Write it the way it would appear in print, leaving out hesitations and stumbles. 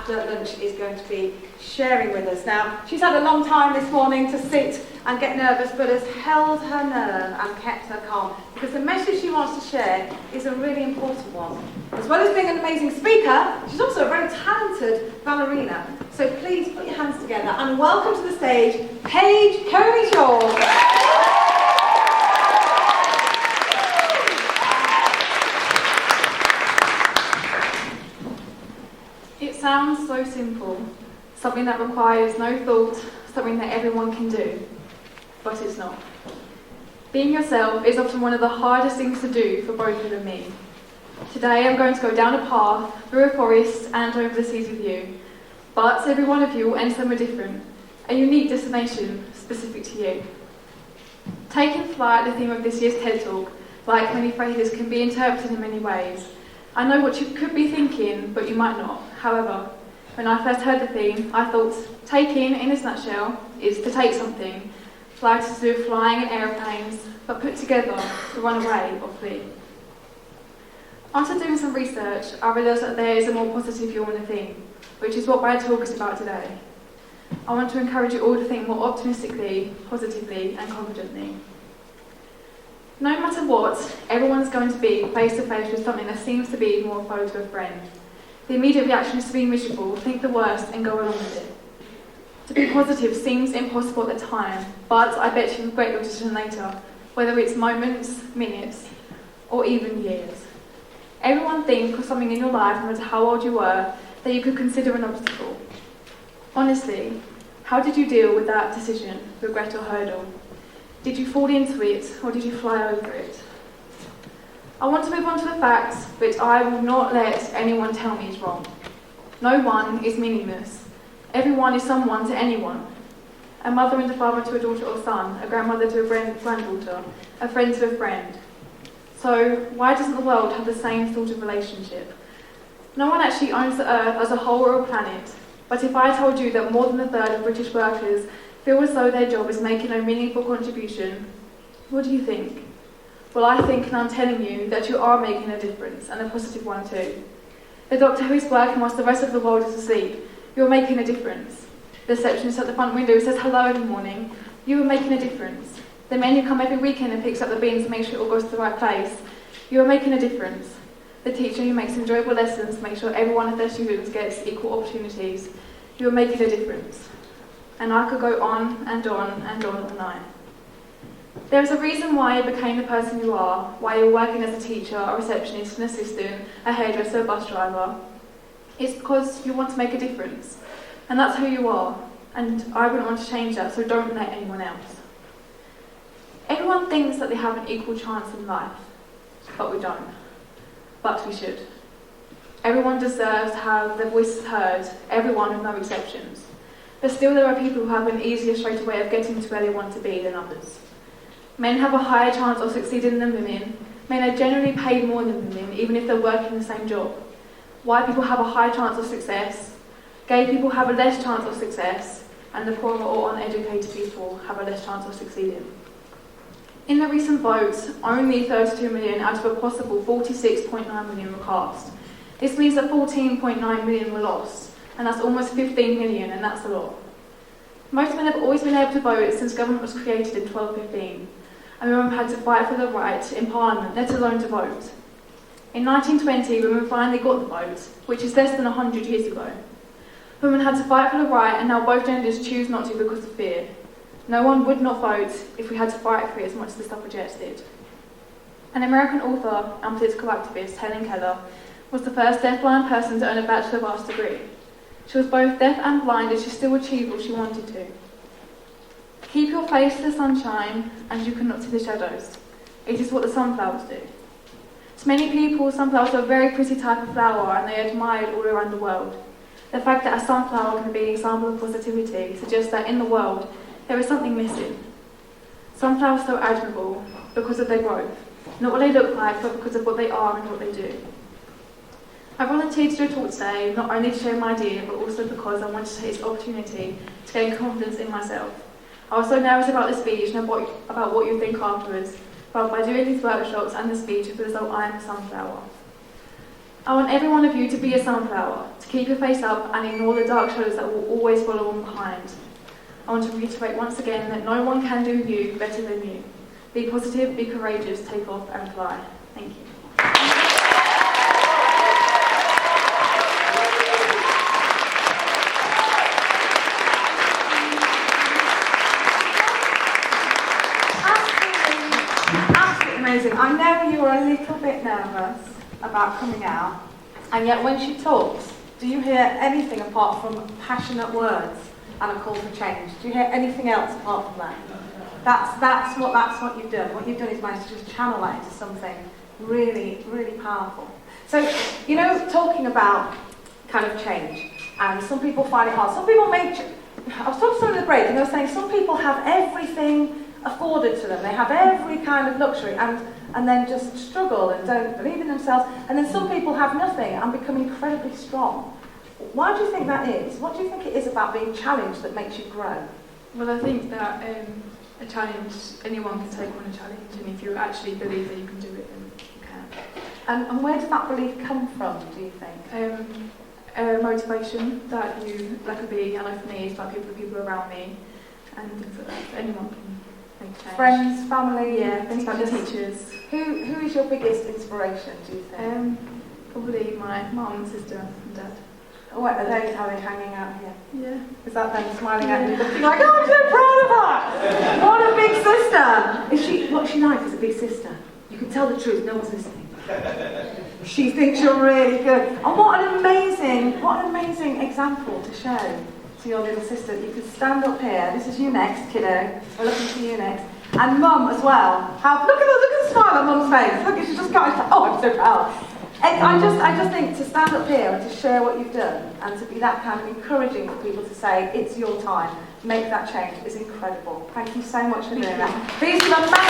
after lunch is going to be sharing with us. Now, she's had a long time this morning to sit and get nervous, but has held her nerve and kept her calm, because the message she wants to share is a really important one. As well as being an amazing speaker, she's also a very talented ballerina. So please put your hands together and welcome to the stage, Paige Coney-Shaw. It sounds so simple, something that requires no thought, something that everyone can do, but it's not. Being yourself is often one of the hardest things to do for both you and me. Today I'm going to go down a path, through a forest and over the seas with you, but every one of you will end somewhere different, a unique destination specific to you. Taking flight, the theme of this year's TED Talk, like many phrases, can be interpreted in many ways. I know what you could be thinking, but you might not. However, when I first heard the theme, I thought taking, in its nutshell, is to take something. Flight is to do with flying in aeroplanes, but put together to run away or flee. After doing some research, I realised that there is a more positive view on the theme, which is what my talk is about today. I want to encourage you all to think more optimistically, positively, and confidently. No matter what, everyone's going to be face to face with something that seems to be more a foe to a friend. The immediate reaction is to be miserable, think the worst, and go along with it. To be positive seems impossible at the time, but I bet you regret your decision later, whether it's moments, minutes, or even years. Everyone thinks of something in your life, no matter how old you were, that you could consider an obstacle. Honestly, how did you deal with that decision, regret, or hurdle? Did you fall into it, or did you fly over it? I want to move on to the facts, which I will not let anyone tell me is wrong. No one is meaningless. Everyone is someone to anyone. A mother and a father to a daughter or son, a grandmother to a granddaughter, a friend to a friend. So why doesn't the world have the same sort of relationship? No one actually owns the earth as a whole or a planet, but if I told you that more than a third of British workers feel as though their job is making a meaningful contribution, what do you think? Well, I think, and I'm telling you, that you are making a difference, and a positive one too. The doctor who is working whilst the rest of the world is asleep, you're making a difference. The receptionist at the front window who says hello every morning, you are making a difference. The man who comes every weekend and picks up the bins to make sure it all goes to the right place, you are making a difference. The teacher who makes enjoyable lessons to make sure every one of their students gets equal opportunities, you are making a difference. And I could go on and on and on all night. There is a reason why you became the person you are, why you're working as a teacher, a receptionist, an assistant, a hairdresser, a bus driver. It's because you want to make a difference. And that's who you are. And I wouldn't want to change that, so don't let anyone else. Everyone thinks that they have an equal chance in life, but we don't. But we should. Everyone deserves to have their voices heard, everyone with no exceptions. But still there are people who have an easier, straighter way of getting to where they want to be than others. Men have a higher chance of succeeding than women. Men are generally paid more than women, even if they're working the same job. White people have a higher chance of success. Gay people have a less chance of success. And the poorer or uneducated people have a less chance of succeeding. In the recent votes, only 32 million out of a possible 46.9 million were cast. This means that 14.9 million were lost, and that's almost 15 million, and that's a lot. Most men have always been able to vote since government was created in 1215, and women had to fight for the right in Parliament, let alone to vote. In 1920, women finally got the vote, which is less than 100 years ago. Women had to fight for the right, and now both genders choose not to because of fear. No one would not vote if we had to fight for it as much as the suffragettes did. An American author and political activist, Helen Keller, was the first deaf-blind person to earn a Bachelor of Arts degree. She was both deaf and blind, and she still achieved what she wanted to. Keep your face to the sunshine, and you cannot see the shadows. It is what the sunflowers do. To many people, sunflowers are a very pretty type of flower, and they are admired all around the world. The fact that a sunflower can be an example of positivity suggests that in the world, there is something missing. Sunflowers are so admirable because of their growth, not what they look like, but because of what they are and what they do. I volunteered to do a talk today, not only to share my idea, but also because I wanted to take this opportunity to gain confidence in myself. I was so nervous about the speech and about what you think afterwards, but by doing these workshops and the speech, it feels as though I am a sunflower. I want every one of you to be a sunflower, to keep your face up and ignore the dark shadows that will always follow on behind. I want to reiterate once again that no one can do you better than you. Be positive, be courageous, take off and fly. Thank you. Absolutely amazing. I know you were a little bit nervous about coming out, and yet when she talks, do you hear anything apart from passionate words and a call for change? Do you hear anything else apart from that? That's what you've done. What you've done is managed to just channel that into something really, really powerful. So, you know, talking about kind of change, and some people find it hard. Some people I was talking to someone at the break, and they were saying some people have everything afforded to them. They have every kind of luxury and then just struggle and don't believe in themselves. And then some people have nothing and become incredibly strong. Why do you think that is? What do you think it is about being challenged that makes you grow? Well, I think that a challenge, anyone can take on a challenge, and if you actually believe that you can do it, then you can. And where does that belief come from, do you think? Motivation that you, like a bee, I know for me, it's like people around me, and things like that. Anyone can make a change. Friends, family, yeah, things like the teachers. Who is your biggest inspiration, do you think? Probably my mum, sister, and dad. What are they hanging out here? Yeah. Is that them smiling at you, looking like, oh, I'm so proud of her! What a big sister! What's she like as a big sister? You can tell the truth, no one's listening. She thinks you're really good. And what an amazing example to show to your little sister. You could stand up here. This is you next, kiddo. We're looking for you next. And mum as well. Look at the smile on mum's face. Look, she's just got. Oh, I'm so proud. And I just think to stand up here and to share what you've done and to be that kind of encouraging for people to say it's your time, make that change is incredible. Thank you so much for doing that. Please give a massive